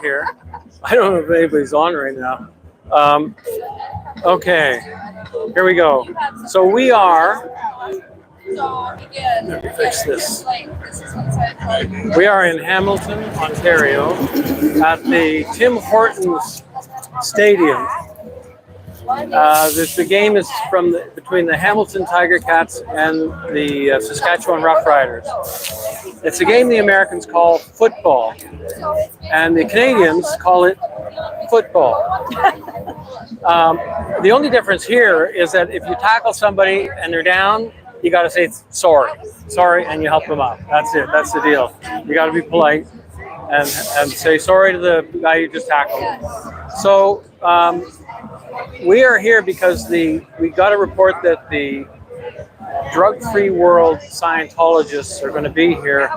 here. I don't know if anybody's on right now. Okay, here we go. So we are. Let me fix this. We are in Hamilton, Ontario, at the Tim Hortons Stadium. The game is between the Hamilton Tiger Cats and the Saskatchewan Roughriders. It's a game the Americans call football, and the Canadians call it football. The only difference here is that if you tackle somebody and they're down, you got to say sorry, and you help them up. That's it. That's the deal. You got to be polite and say sorry to the guy you just tackled. So we are here because we got a report that the drug-free world Scientologists are going to be here,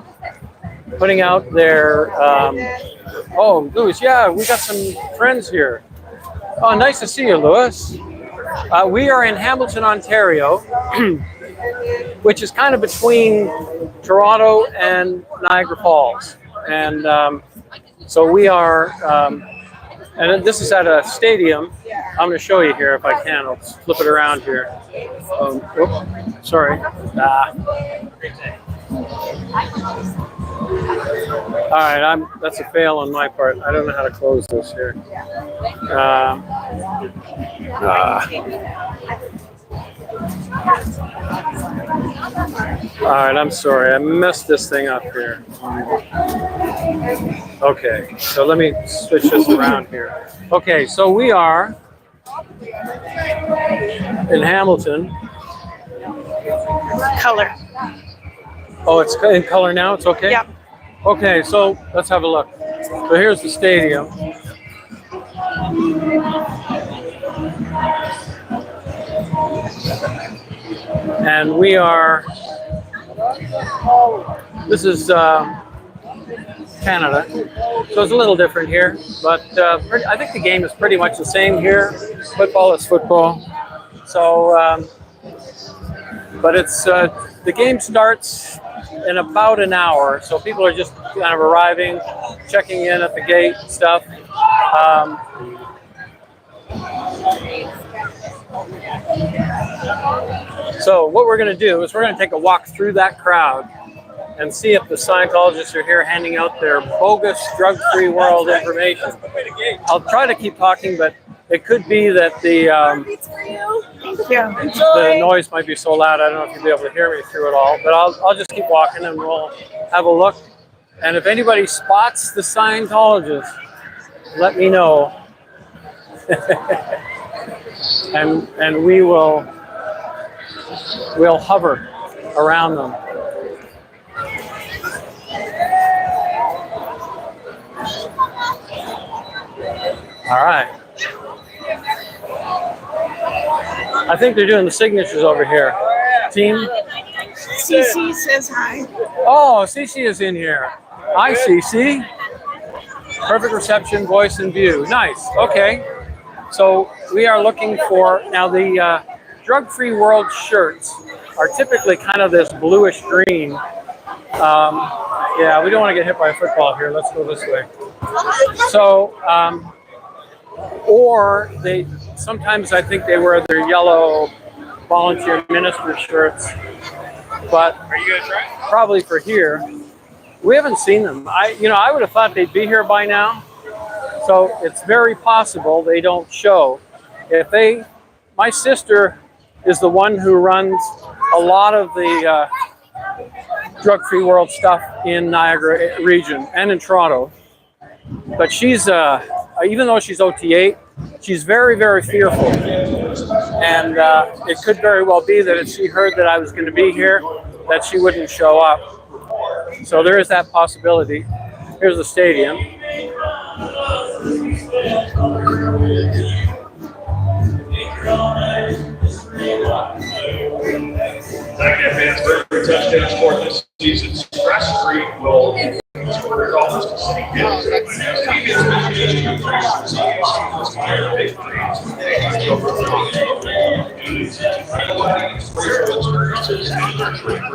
putting out their. Oh, Louis, yeah, we got some friends here. Oh, nice to see you, Louis. We are in Hamilton, Ontario, which is kind of between Toronto and Niagara Falls. And so we are, and this is at a stadium. I'm going to show you here if I can. I'll flip it around here. Oops, sorry. All right, that's a fail on my part. I don't know how to close this here. All right, I'm sorry. I messed this thing up here. Okay, so let me switch this around here. Okay, so we are in Hamilton. Color. Oh, it's in color now? It's okay? Yep. Okay, so let's have a look. So here's the stadium. And we are, this is Canada, so it's a little different here, but I think the game is pretty much the same here. Football is football. So, but it's, the game starts in about an hour, so people are just kind of arriving, checking in at the gate and stuff. So what we're going to do is we're going to take a walk through that crowd and see if the Scientologists are here handing out their bogus drug-free world information. I'll try to keep talking, but it could be that the noise might be so loud I don't know if you'll be able to hear me through it all, but I'll just keep walking and we'll have a look. And if anybody spots the Scientologists, let me know. and we'll hover around them. All right. I think they're doing the signatures over here. Team? Cece says hi. Oh, Cece is in here. Hi, Cece. Perfect reception, voice and view. Nice. Okay. So we are looking for, now the drug-free world shirts are typically kind of this bluish green. Yeah, we don't want to get hit by a football here. Let's go this way. So, or sometimes I think they wear their yellow volunteer minister shirts, but are you gonna try? Probably for here. We haven't seen them. I would have thought they'd be here by now. So it's very possible they don't show. My sister is the one who runs a lot of the drug-free world stuff in Niagara region and in Toronto. But she's, even though she's OT8, she's very, very fearful. And it could very well be that if she heard that I was going to be here, that she wouldn't show up. So there is that possibility. Here's the stadium. Touchdown sport this season. Stress free will.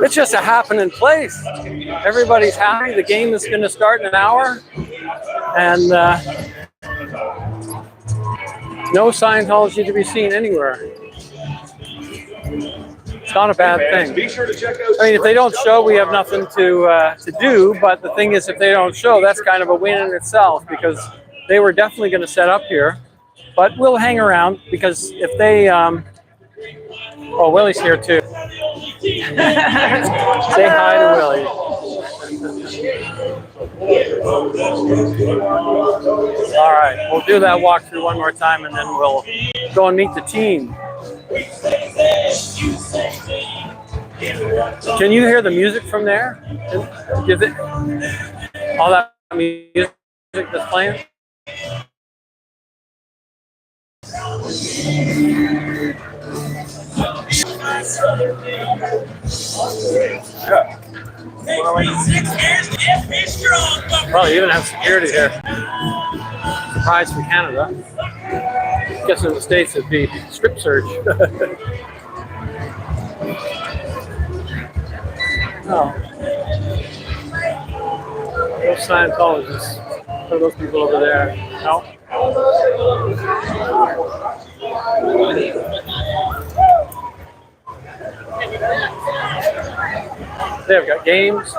It's just a happening place. Everybody's happy. The game is going to start in an hour. And no Scientology to be seen anywhere. It's not a bad thing. Be sure to check out. I mean, if they don't show, we have nothing to do. But the thing is, if they don't show, that's kind of a win in itself, because they were definitely going to set up here. But we'll hang around, because if they, oh, Willie's here too. Say hi to Willie. All right, we'll do that walkthrough one more time, and then we'll go and meet the team. Can you hear the music from there? Is it all that music that's playing? Yeah. Well, you even have security here. Surprise from Canada. I guess in the States it'd be strip search. Oh. Those Scientologists. What are those people over there? No? They've got games.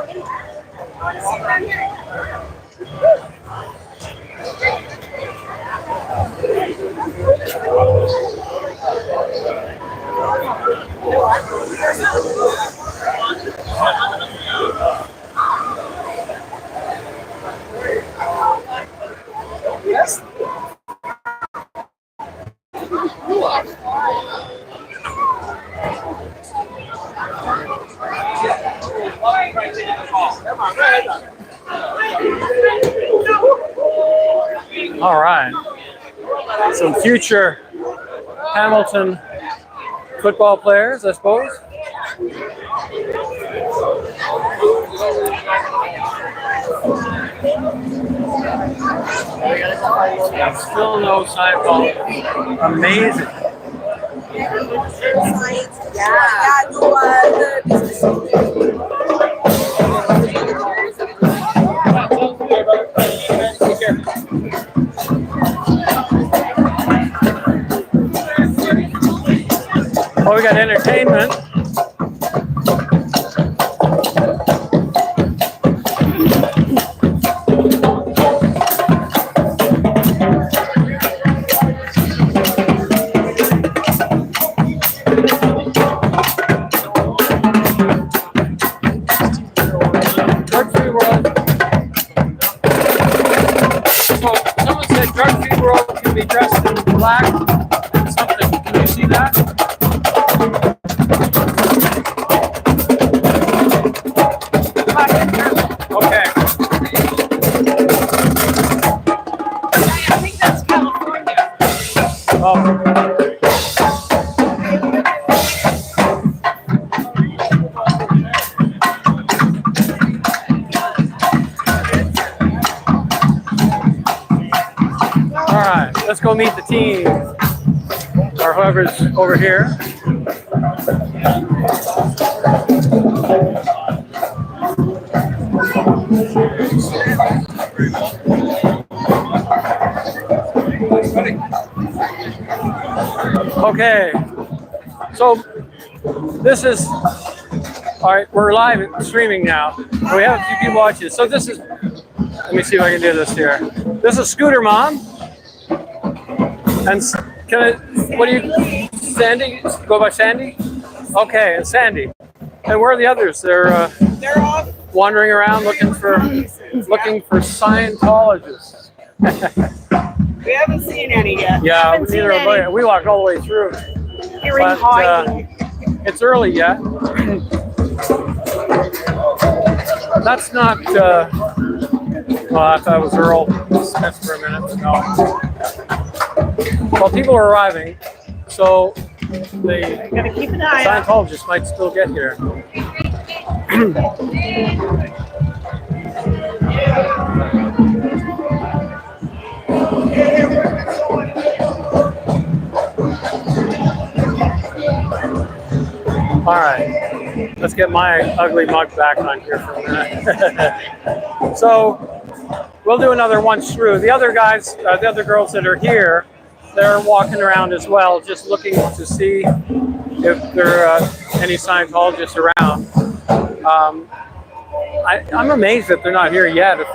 Yes. All right. Some future Hamilton football players, I suppose. Still no Scientology. Amazing. Oh, we got entertainment. Drug-free world. So someone said drug-free world can be dressed in black and something. Can you see that? Okay. I think that's California. Oh. All right, let's go meet the team, or whoever's over here. Okay, so this is, all right, we're live streaming now. We have a few people watching. So this is, let me see if I can do this here. This is Scooter Mom. And can I, what do you, Sandy? Go by Sandy? Okay, and Sandy. And where are the others? They're off wandering around looking for Scientologists. We haven't seen any yet. Yeah, neither have we. We walked all the way through. Hearing But hiding. it's early yet. That's not, well, I thought it was Earl Smith for a minute, but no. Well, people are arriving, so the Gotta keep an eye out. Scientologists might still get here. All right, let's get my ugly mug back on here for a minute. So we'll do another once through. The other guys, the other girls that are here, they're walking around as well, just looking to see if there are any Scientologists around. I'm amazed that they're not here yet. If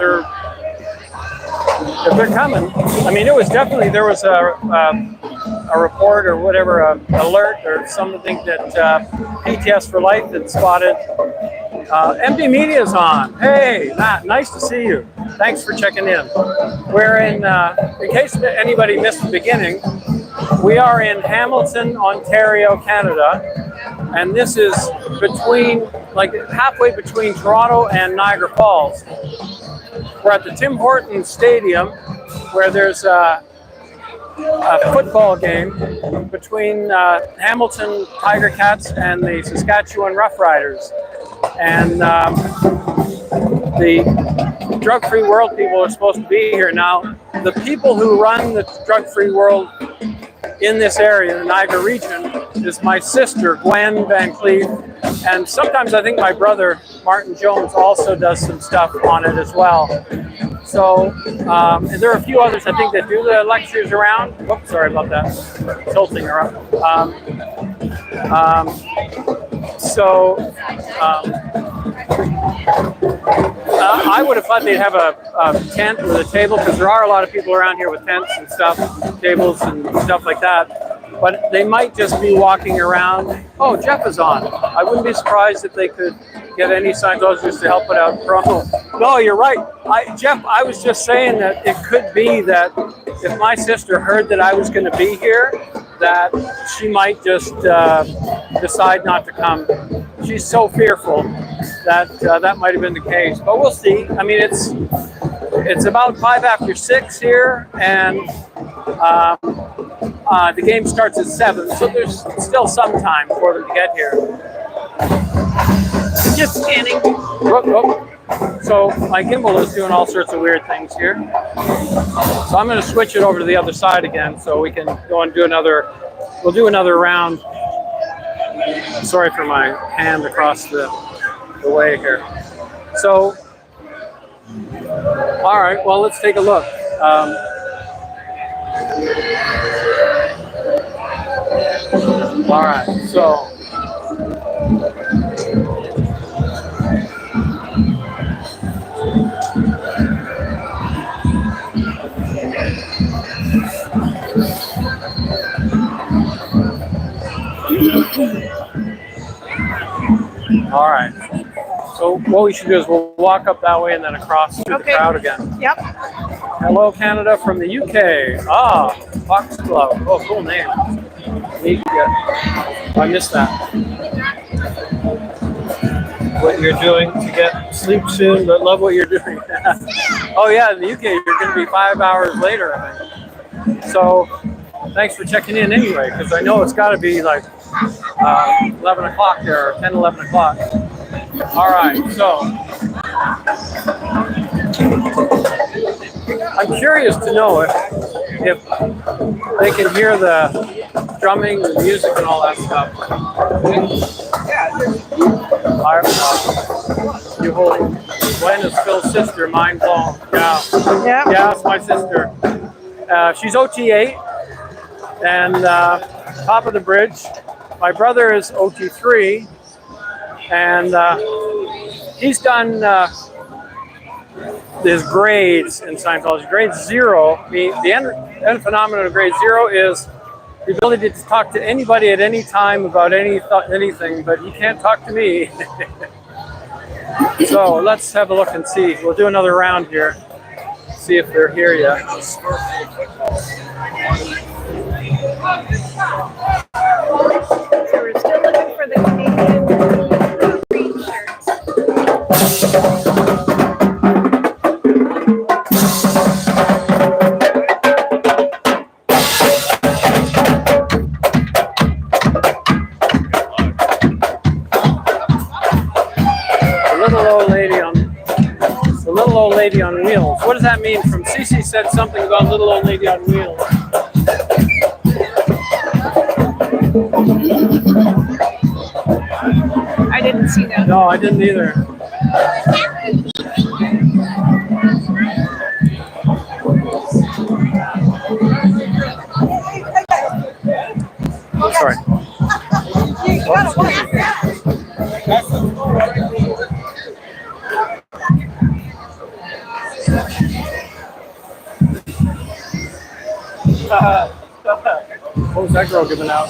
they're coming, I mean, it was definitely, there was a report or whatever, alert or something that PTS for Life had spotted. MD Media's on. Hey, Matt, nice to see you. Thanks for checking in. We're in case anybody missed the beginning, we are in Hamilton, Ontario, Canada, and this is between, like halfway between Toronto and Niagara Falls. We're at the Tim Hortons Stadium, where there's a football game between Hamilton Tiger Cats and the Saskatchewan Roughriders. And the drug-free world people are supposed to be here. Now, the people who run the drug-free world in this area, the Niagara region, is my sister, Gwen Van Cleef, and sometimes I think my brother, Martin Jones, also does some stuff on it as well. So and there are a few others, I think, that do the lectures around. Whoops, sorry about that. Tilting around. I would have thought they'd have a tent with a table, because there are a lot of people around here with tents and stuff, tables and stuff like that. But they might just be walking around. Oh, Jeff is on. I wouldn't be surprised if they could get any Scientologists to help put out promo. No, you're right. Jeff, I was just saying that it could be that if my sister heard that I was going to be here, that she might just decide not to come. She's so fearful that that might have been the case, but we'll see. I mean, it's about 6:05 here, and the game starts at 7, so there's still some time for them to get here. Just scanning. Whoop, whoop. So my gimbal is doing all sorts of weird things here. So I'm going to switch it over to the other side again, so we can go and do another. We'll do another round. Sorry for my hand across the way here. So, all right. Well, let's take a look. All right. So. All right. So what we should do is we'll walk up that way and then across through the crowd again. Yep. Hello, Canada from the UK. Ah, Foxglove. Oh, cool name. Neat. I missed that. What you're doing to get sleep soon, but love what you're doing. Oh yeah, in the UK you're going to be 5 hours later, I think. So thanks for checking in anyway, because I know it's got to be like 11 o'clock there, or 10, 11 o'clock. All right, so I'm curious to know if they can hear the drumming, the music, and all that stuff. You hold Gwen is Phil's sister, mind blown. Yeah. Yep. Yeah, it's my sister. She's OT8 and top of the bridge. My brother is OT3, and he's done his grades in Scientology. Grade 0, the end phenomenon of grade 0 is the ability to talk to anybody at any time about anything, but you can't talk to me. So let's have a look and see. We'll do another round here, see if they're here yet. So we're still looking for the Canadian green shirts. The little old lady on wheels. What does that mean? From Cece said something about little old lady on wheels. I didn't see that. No, I didn't either. What was that girl giving out?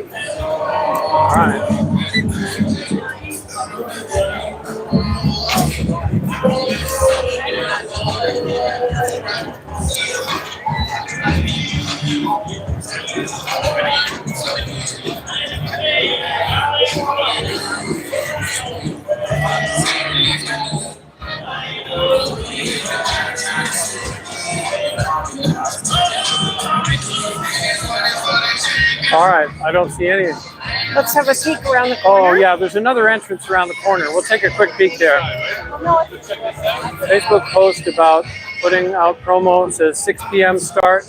All right. All right, I don't see any. Let's have a peek around the Oh corner. yeah, there's another entrance around the corner. We'll take a quick peek there. Facebook post about putting out promo. It says 6 p.m. start,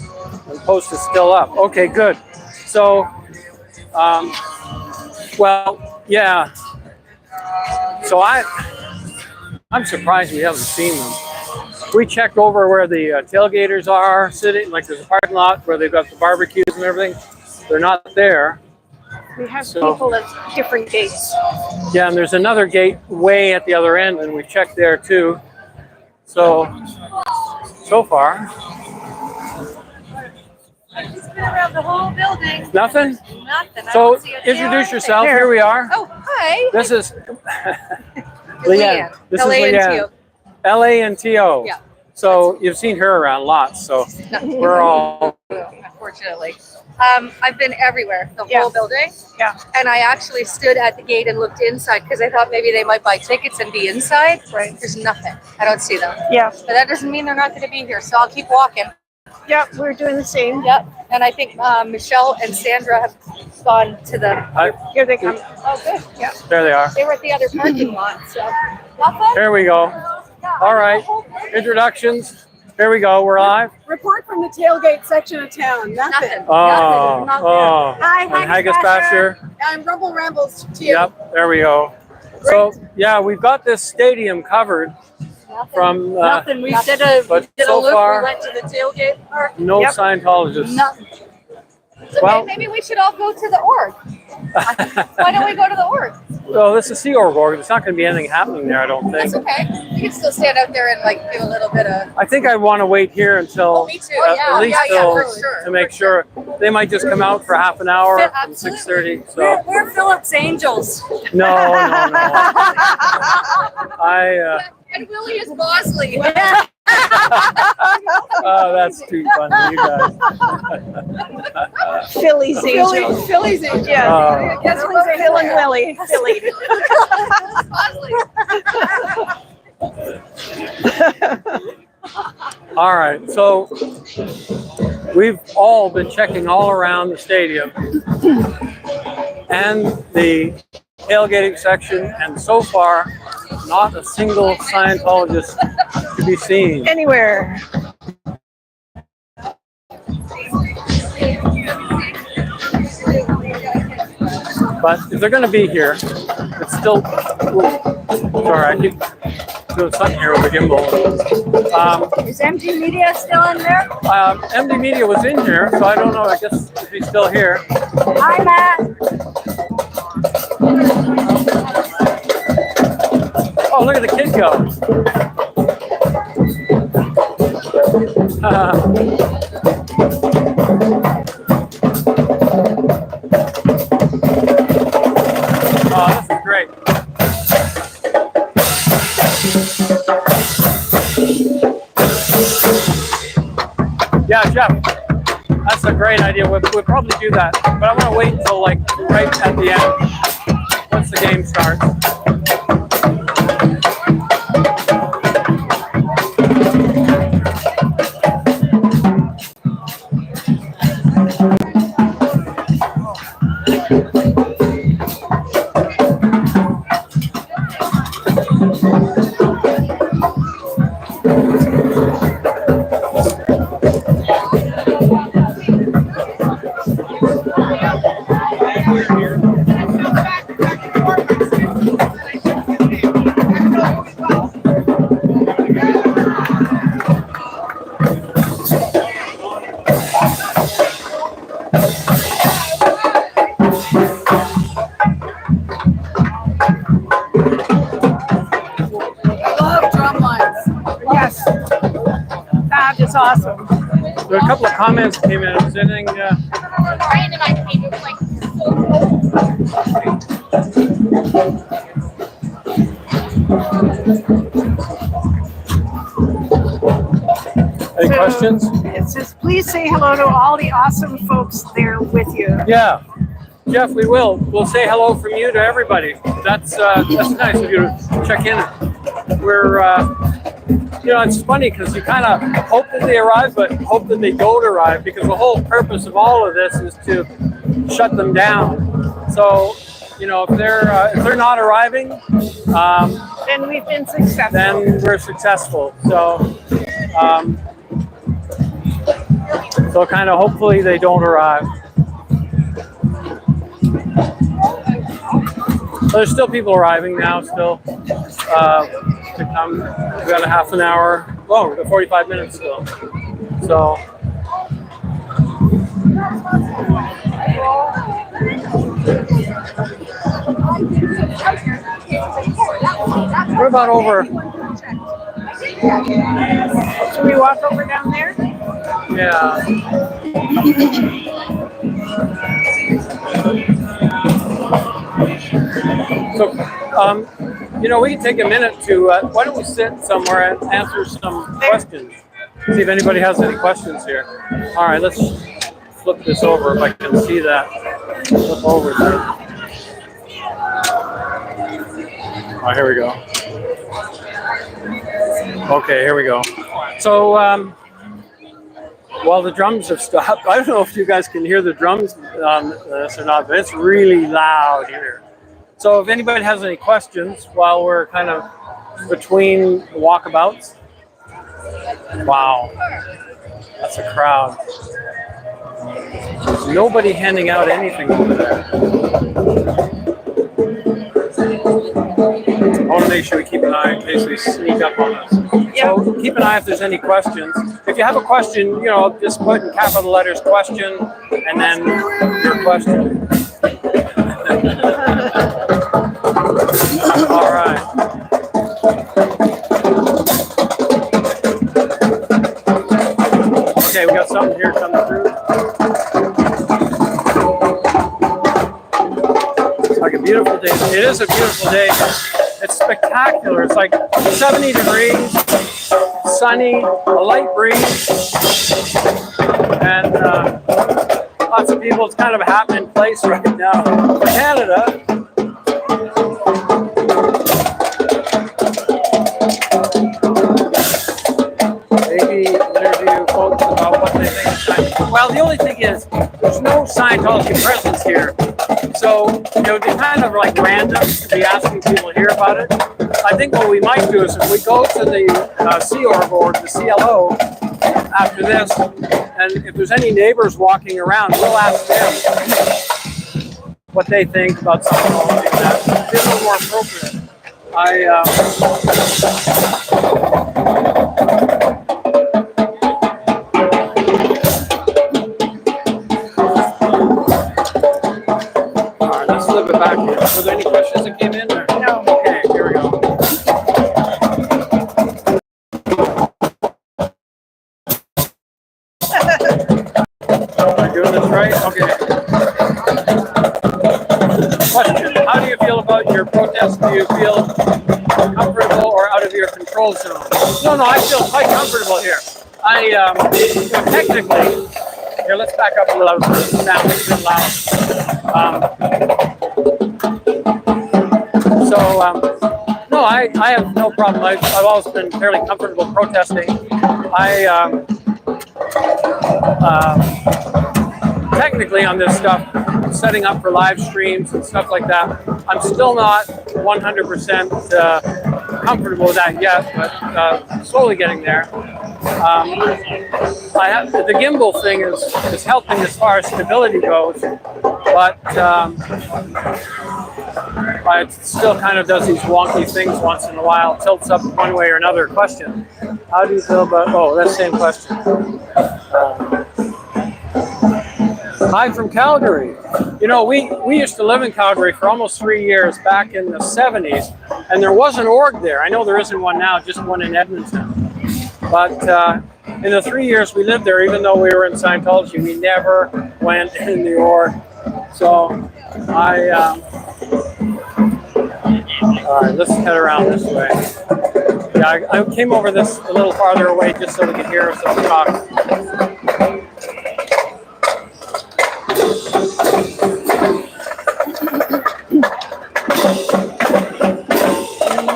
and post is still up. Okay, good. So, well, yeah. So I'm surprised we haven't seen them. We checked over where the tailgaters are sitting, like there's a parking lot where they've got the barbecues and everything. They're not there. We have people at different gates. Yeah, and there's another gate way at the other end, and we checked there too. So far, He's been around the whole building. nothing. Nothing. I So don't see a tail or introduce anything. yourself. Here we are. Oh, hi. This is Leanne. Leanne. This is Leanne. LANTO. Yeah. So you've seen her around lots. So we're all. Unfortunately. I've been everywhere, the Yeah. whole building. Yeah. And I actually stood at the gate and looked inside because I thought maybe they might buy tickets and be inside. Right. There's nothing. I don't see them. Yeah. But that doesn't mean they're not going to be here. So I'll keep walking. Yeah, we're doing the same. Yep. And I think Michelle and Sandra have gone to the. Here they come. Oh, good. Yeah. There they are. They were at the other parking lot. So. Nothing? Here we go. All right. Introductions. Here we go. We're live. Report from the tailgate section of town. Nothing. Nothing. Oh. Nothing. Oh. Hi, And Haggis Basher. I'm Rumble Rambles to you. Yep. There we go. So yeah, we've got this stadium covered from Nothing. We did a but did so a look. far- We went to the tailgate park. no Yep. Scientologists. Nothing. So Well- maybe we should all go to the org. Why don't we go to the org? Well, this is Sea Org. There's not going to be anything happening there, I don't think. That's okay. You can still stand out there and like give a little bit of. I think I want to wait here until Me too. Oh, yeah. at least Yeah, till, for sure. to make sure. They might just come out for half an hour Yeah, from absolutely. 6:30. We're, So we're Philip's Angels. no. I And Willie is Bosley. oh, that's too funny, you guys. Philly's Angels. Philly's Angels. Yeah. Oh. Guess who's Phil and Willie. Philly. All right, so we've all been checking all around the stadium and the tailgating section, and so far, not a single Scientologist to be seen. Anywhere. But if they're going to be here, it's still. Ooh, sorry, I keep doing something here with the gimbal. Is MG Media still in there? MD Media was in here, so I don't know. I guess if he's still here. Hi, Matt. Oh, look at the kid go. Oh, this is great. Yeah, Jeff, that's a great idea. We'll probably do that, but I want to wait until like right at the end, once the game starts. Love drum lines. Yes. That is awesome. There are a couple of comments came in. Is anything? Ryan and I came to like Any questions? It says, please say hello to all the awesome folks there with you. Yeah, Jeff, we will. We'll say hello from you to everybody. That's nice of you to check in. We're, you know, it's funny because you kind of hope that they arrive, but hope that they don't arrive, because the whole purpose of all of this is to shut them down. So, you know, if they're not arriving, Then we've been successful. then we're successful. So kind of hopefully they don't arrive. But there's still people arriving now, still to come. We've got a half an hour. Oh, we've got 45 minutes still. So. What about over? Should we walk over down there? Yeah. So, you know, we can take a minute to, why don't we sit somewhere and answer some questions? See if anybody has any questions here. All right, let's flip this over if I can see that. Flip over there. All right, here we go. Okay, here we go. So, while the drums have stopped, I don't know if you guys can hear the drums on this or not, but it's really loud here. So if anybody has any questions while we're kind of between walkabouts. Wow, that's a crowd. There's nobody handing out anything over there. I want to make sure we keep an eye in case they sneak up on us. So keep an eye if there's any questions. If you have a question, you know, just put in capital letters question and then your question. All right. Okay, we got something here coming through. It's like a beautiful day. It is a beautiful day. It's spectacular. It's like 70 degrees, sunny, a light breeze, and lots of people. It's kind of a happening place right now for Canada. Maybe interview folks about what they think of Scientology. Well, the only thing is, there's no Scientology presence here. So, you know, it'd be kind of like random to be asking people here about it. I think what we might do is if we go to the Sea Org or the CLO after this, and if there's any neighbors walking around, we'll ask them what they think about Scientology. That's a little more appropriate. Back here. Were there any questions that came in? Or? No. Okay, here we go. Am I doing this right? Okay. Question. How do you feel about your protest? Do you feel comfortable or out of your control zone? No, I feel quite comfortable here. Technically, here, let's back up a little. Now it's a bit loud. No, I have no problem. I've always been fairly comfortable protesting. Technically on this stuff, setting up for live streams and stuff like that, I'm still not 100% comfortable with that yet, but slowly getting there. The gimbal thing is helping as far as stability goes, but it still kind of does these wonky things once in a while, tilts up one way or another. Question. How do you feel about, oh, that same question. Hi from Calgary. You know, we used to live in Calgary for almost 3 years back in the 70s, and there was an org there. I know there isn't one now, just one in Edmonton. But in the 3 years we lived there, even though we were in Scientology, we never went in the org. So all right, let's head around this way. Yeah, I came over this a little farther away just so we could hear some talk.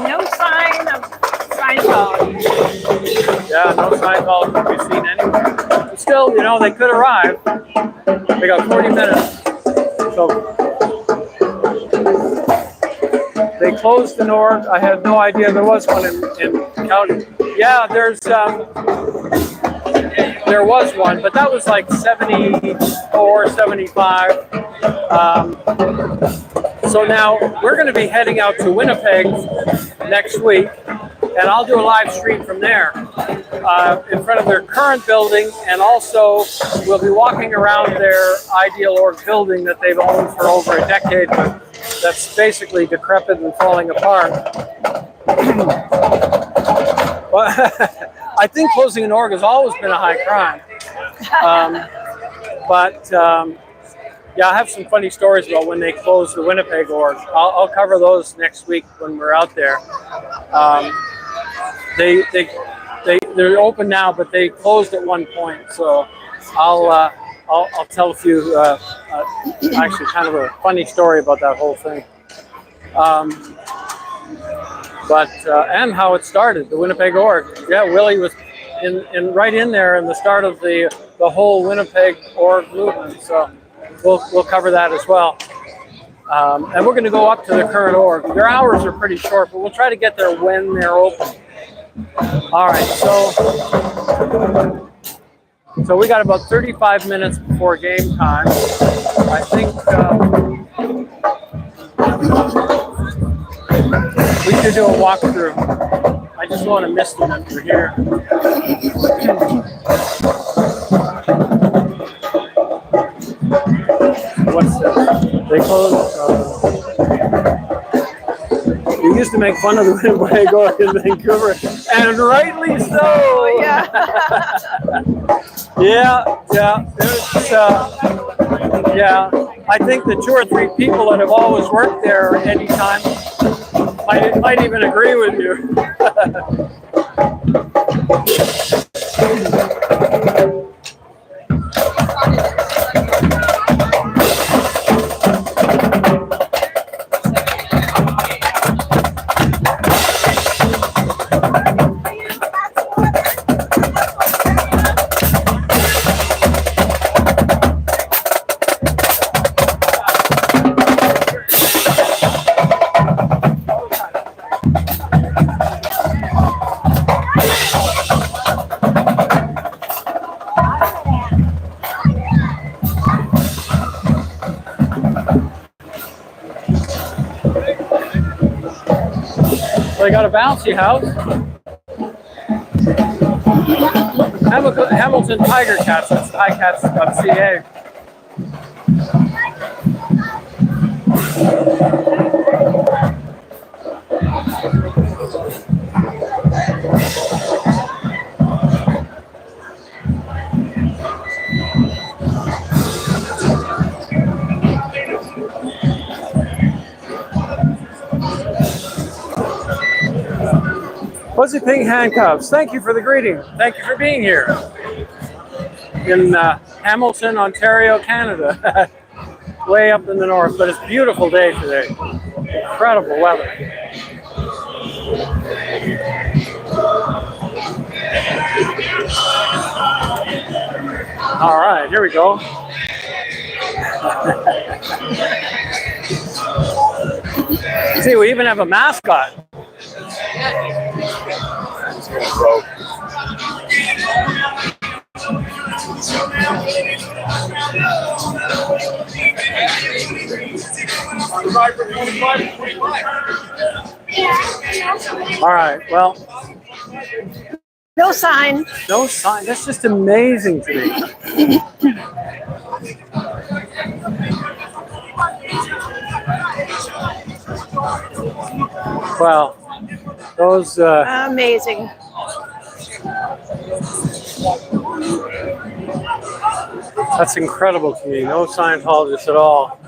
No sign of Scientology. Yeah, no Scientology to be seen anywhere. But still, you know, they could arrive. They got 40 minutes. So they closed an org. I had no idea there was one in Calgary. Yeah, there was one, but that was like 74, 75. So now we're going to be heading out to Winnipeg next week, and I'll do a live stream from there in front of their current building, and also we'll be walking around their Ideal Org building that they've owned for over a decade, but that's basically decrepit and falling apart. But I think closing an org has always been a high crime. Yeah, I have some funny stories about when they closed the Winnipeg org. I'll cover those next week when we're out there. They're open now, but they closed at one point. So I'll tell a few actually kind of a funny story about that whole thing. And how it started, the Winnipeg org. Yeah, Willie was right in there in the start of the whole Winnipeg org movement. So we'll cover that as well. And we're going to go up to the current org. Their hours are pretty short, but we'll try to get there when they're open. All right, so we got about 35 minutes before game time. I think we should do a walkthrough. I just want to miss them if you're here. What's this? They closed. We used to make fun of the Winnipeg org in Vancouver, and rightly so. Oh, yeah. Yeah. I think the 2 or 3 people that have always worked there anytime might even agree with you. They got a bouncy house. Hamilton Tiger Cats. That's highcats.ca. Fuzzy Pink Handcuffs, thank you for the greeting. Thank you for being here in Hamilton, Ontario, Canada. Way up in the north, but it's a beautiful day today. Incredible weather. All right, here we go. See, we even have a mascot. All right, well. No sign. No sign. That's just amazing to me. Well, those. Amazing. That's incredible to me. No Scientologists at all.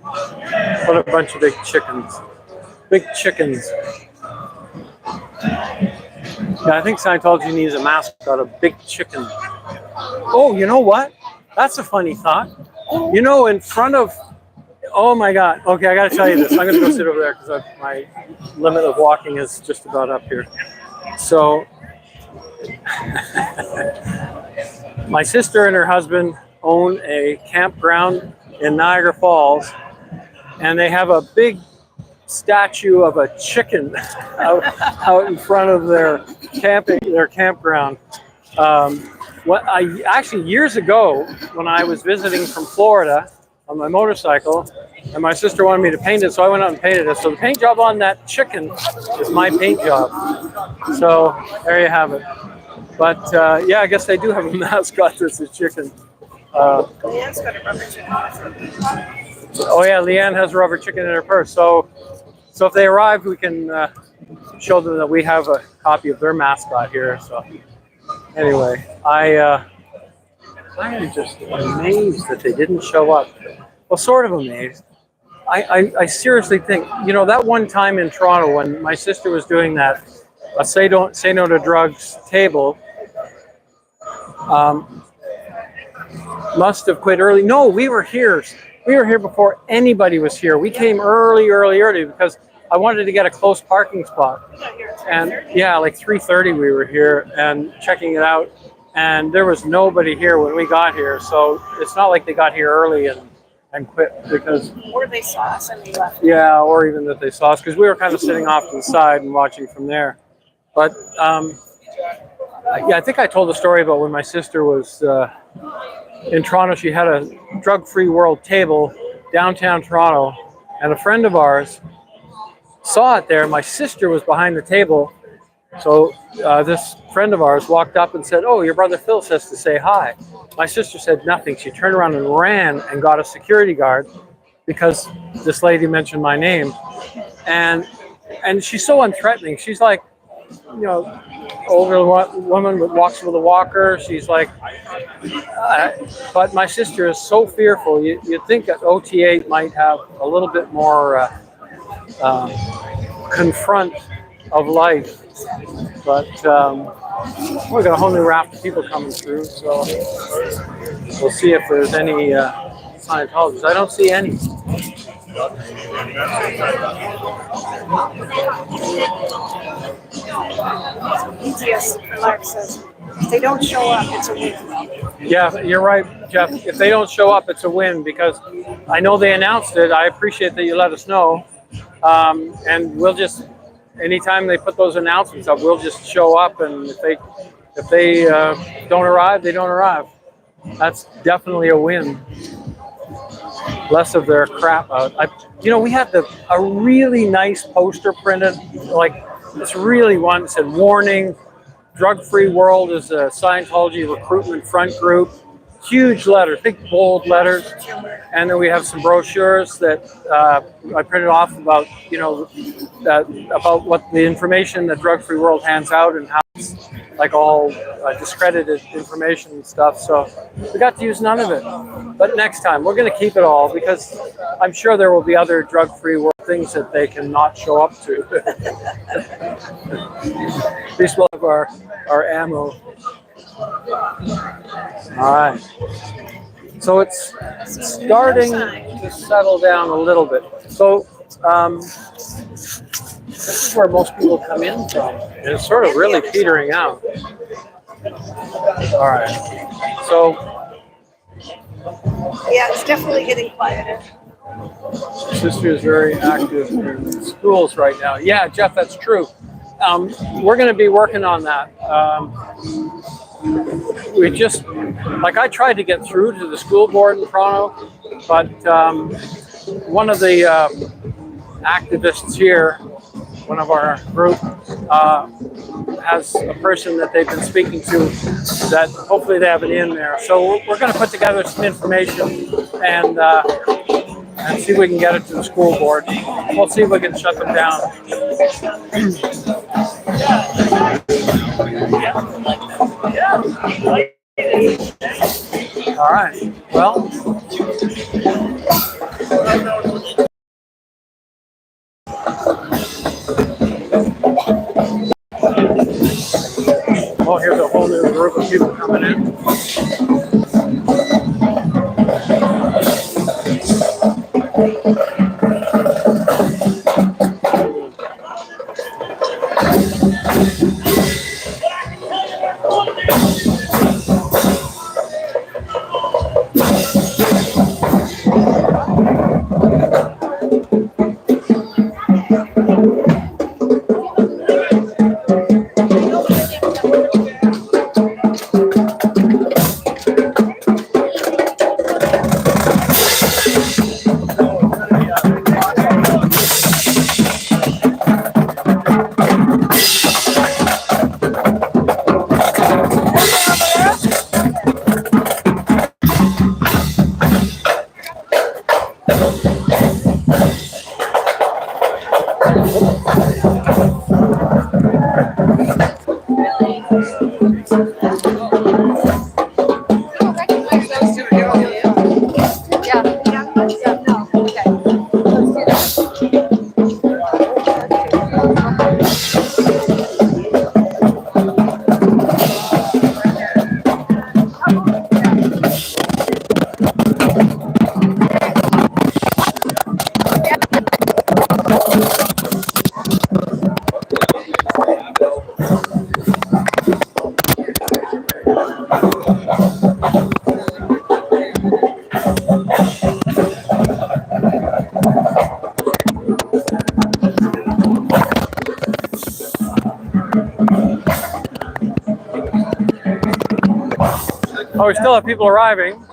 What a bunch of big chickens. Big chickens. Yeah, I think Scientology needs a mascot, a big chicken. Oh, you know what? That's a funny thought. You know, in front of... Oh my God. Okay, I got to tell you this. I'm going to go sit over there because my limit of walking is just about up here. So, my sister and her husband own a campground in Niagara Falls, and they have a big statue of a chicken out in front of their campground. Actually, years ago, when I was visiting from Florida on my motorcycle, and my sister wanted me to paint it, so I went out and painted it. So the paint job on that chicken is my paint job. So there you have it. But yeah, I guess they do have a mascot that's a chicken. Leanne's got a rubber chicken. Oh yeah, Leanne has a rubber chicken in her purse. So if they arrive, we can show them that we have a copy of their mascot here. So anyway, I am just amazed that they didn't show up. Well, sort of amazed. I seriously think, you know, that one time in Toronto when my sister was doing that say no to drugs table, must have quit early. No, we were here. We were here before anybody was here. We came early because I wanted to get a close parking spot. And yeah, like 3:30 we were here and checking it out. And there was nobody here when we got here. So it's not like they got here early and quit because... Or they saw us and they left. Yeah, or even that they saw us because we were kind of sitting off to the side and watching from there. But yeah, I think I told the story about when my sister was in Toronto. She had a drug-free world table downtown Toronto, and a friend of ours saw it there. My sister was behind the table, so this friend of ours walked up and said, "Oh, your brother Phil says to say hi." My sister said nothing. She turned around and ran and got a security guard because this lady mentioned my name, and she's so unthreatening. She's like, you know, older woman that walks with a walker. She's like, but my sister is so fearful. You'd think that OTA might have a little bit more confront of life. But we got a whole new raft of people coming through, so we'll see if there's any Scientologists. I don't see any. ETS Clark says, if they don't show up, it's a win. Yeah, you're right, Jeff. If they don't show up, it's a win because I know they announced it. I appreciate that you let us know. And we'll just, anytime they put those announcements up, we'll just show up. And if they don't arrive, they don't arrive. That's definitely a win. Less of their crap out. You know, we had a really nice poster printed, like this really one that said, "Warning, drug-free world is a Scientology recruitment front group." Huge letters, big bold letters. And then we have some brochures that I printed off about, you know, about what the information that Drug-Free World hands out and how it's like all discredited information and stuff. So we got to use none of it. But next time, we're going to keep it all because I'm sure there will be other drug-free world things that they can not show up to. At least we'll have our ammo. All right. So it's starting to settle down a little bit. So this is where most people come in from. And it's sort of really petering out. All right. So yeah, it's definitely getting quieter. Sister is very active in schools right now. Yeah, Jeff, that's true. We're going to be working on that. We just, like, I tried to get through to the school board in Toronto, but one of the activists here, one of our group, has a person that they've been speaking to that hopefully they have it in there. So we're going to put together some information and and see if we can get it to the school board. We'll see if we can shut them down. All right. Well. Oh, here's a whole new group of people coming in. Oh, we still have people arriving,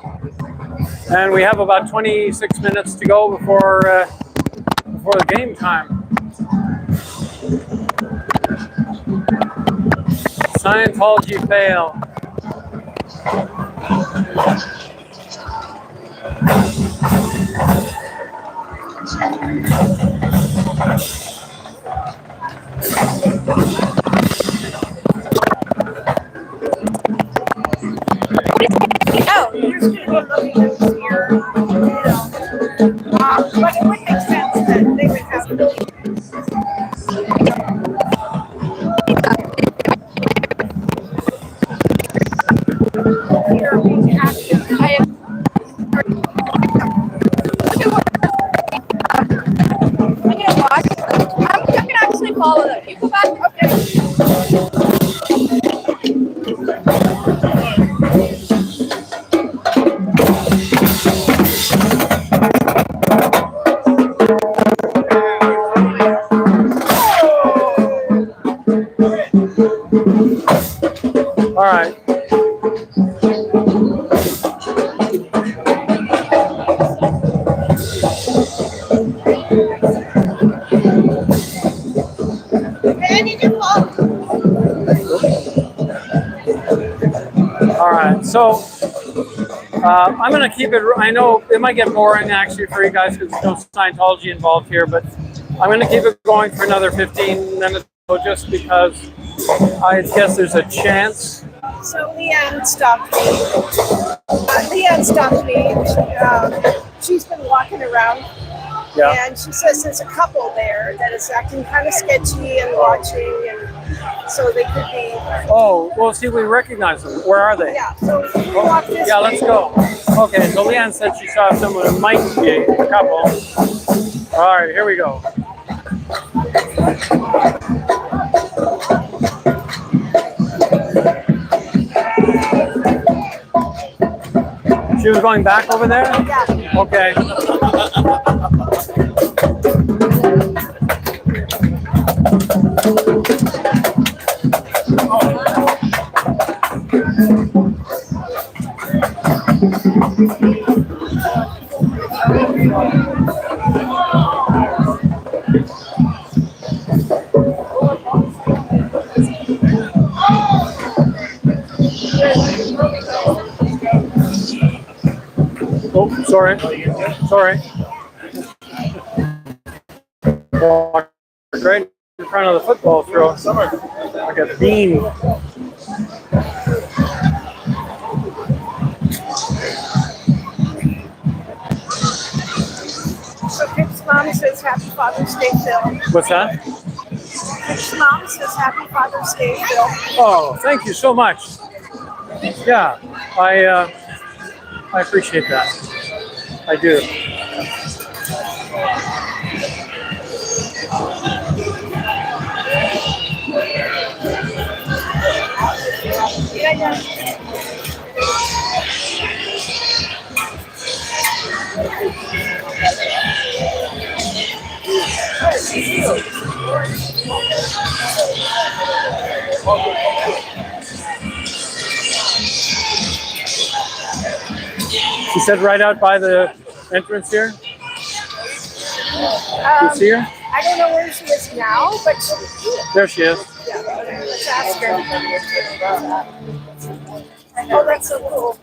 and we have about 26 minutes to go before the game time. Scientology fail. Oh, you're just going to be looking at here, but it would make sense that they would have here being active. I'm gonna watch. I can actually follow them. You go back. Okay. All right. All right. So I'm going to keep it. I know it might get boring actually for you guys because there's no Scientology involved here, but I'm going to keep it going for another 15 minutes just because I guess there's a chance. So Leanne stopped me. She's been walking around, Yeah. and she says there's a couple there that is acting kind of sketchy and watching, and so they could be. Oh, well, see, we recognize them. Where are they? Yeah. So we walk this Yeah, way. let's go. Okay, so Leanne said she saw someone who might be a couple. All right, here we go. She was going back over there? Yeah. Okay. Oh, sorry. Sorry. front of the football field, like a beam. So Pip's mom says Happy Father's Day, Phil. What's that? Pip's mom says Happy Father's Day, Phil. Oh, thank you so much. Yeah, I appreciate that. I do. Yeah. She said right out by the entrance here. You see her? I don't know where she is now, but There she is. let's ask her. Oh, that's so cool.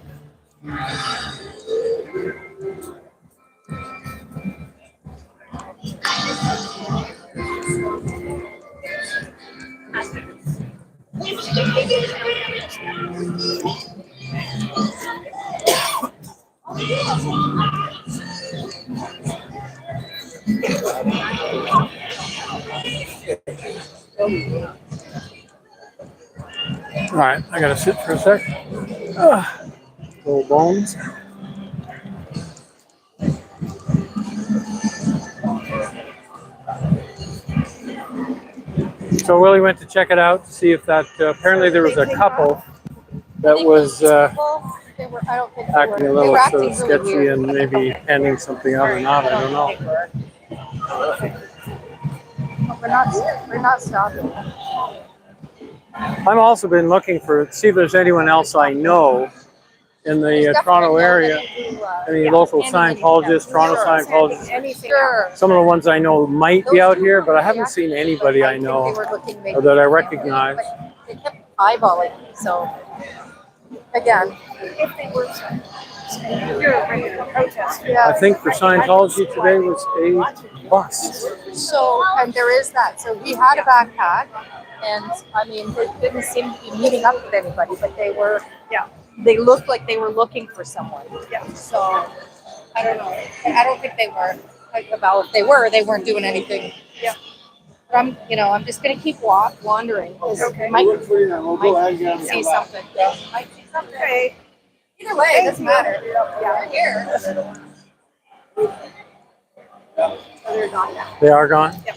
All right, I gotta sit for a sec. Little bones. So Willie went to check it out to see if that. Apparently, there was a couple that was They were, I don't think they acting a were. They little were sort acting of really sketchy weird. and maybe handing something out or not. I don't know. We're not stopping. I've also been looking for see if there's anyone else I know in the Toronto area. Any local Scientologists, Toronto Scientologists. Anything. Sure. Some of the ones I know might be out here, but I haven't seen anybody I know or that I recognize. They kept eyeballing me, so again, If they were you're ready to protest. I think for Scientology today was a bust. so and there is that. So we had a backpack, and I mean, they didn't seem to be meeting up with anybody, but they were. Yeah. They looked like they were looking for someone. Yeah. So I don't know. I don't think they were. Well, if they were, they weren't doing anything. Yeah. But I'm just gonna keep wandering. Okay. Might see something. Might see something. Okay. Either way, it doesn't matter. Yeah, we're here. So they're gone now. They are gone? Yep.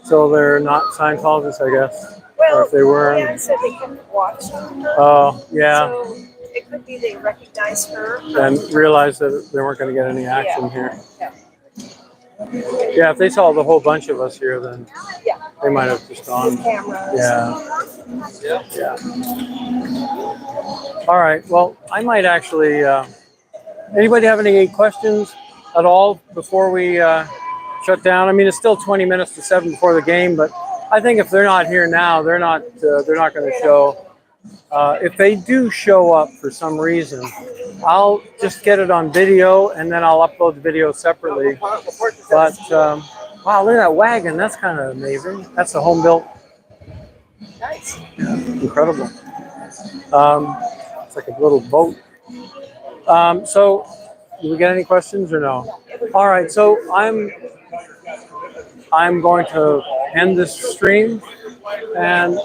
So they're not Scientologists, I guess. Or Well, if they were. Leanne said they couldn't watch her. Oh, yeah. So it could be they recognize her. And realized that they weren't going to get any action here. Yeah, if they saw the whole bunch of us here, then Yeah. they might have just gone. Cameras. Yeah. Yeah. All right. Well, I might actually. Anybody have any questions at all before we shut down? I mean, it's still 20 minutes to 7 before the game, but I think if they're not here now, they're not going to show. If they do show up for some reason, I'll just get it on video and then I'll upload the video separately. But wow, look at that wagon. That's kind of amazing. That's a home built. Nice. Yeah, incredible. It's like a little boat. So, do we get any questions or no? All right. So I'm going to end this stream, and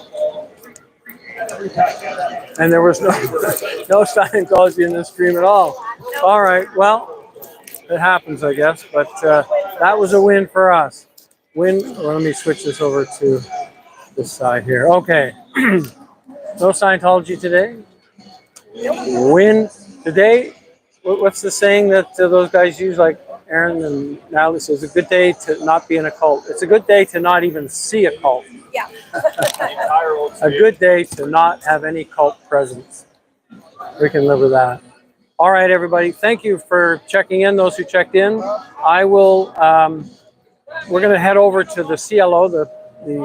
there was no Scientology in this stream at all. All right. Well, it happens, I guess. But that was a win for us. Well, let me switch this over to this side here. Okay. No Scientology today. Win today. What's the saying that those guys use, like Aaron and Natalie says, a good day to not be in a cult. It's a good day to not even see a cult. Yeah. A good day to not have any cult presence. We can live with that. All right, everybody. Thank you for checking in, those who checked in. I will, we're going to head over to the CLO, the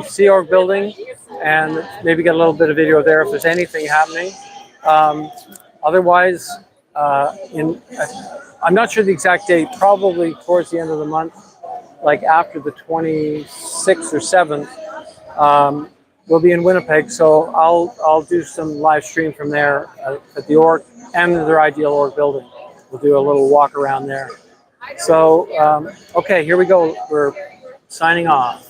Sea Org building, and maybe get a little bit of video there if there's anything happening. Otherwise, I'm not sure the exact date, probably towards the end of the month, like after the 26th or 7th, We'll be in Winnipeg, so I'll do some live stream from there at the org and their Ideal Org building. We'll do a little walk around there. So, okay, here we go. We're signing off.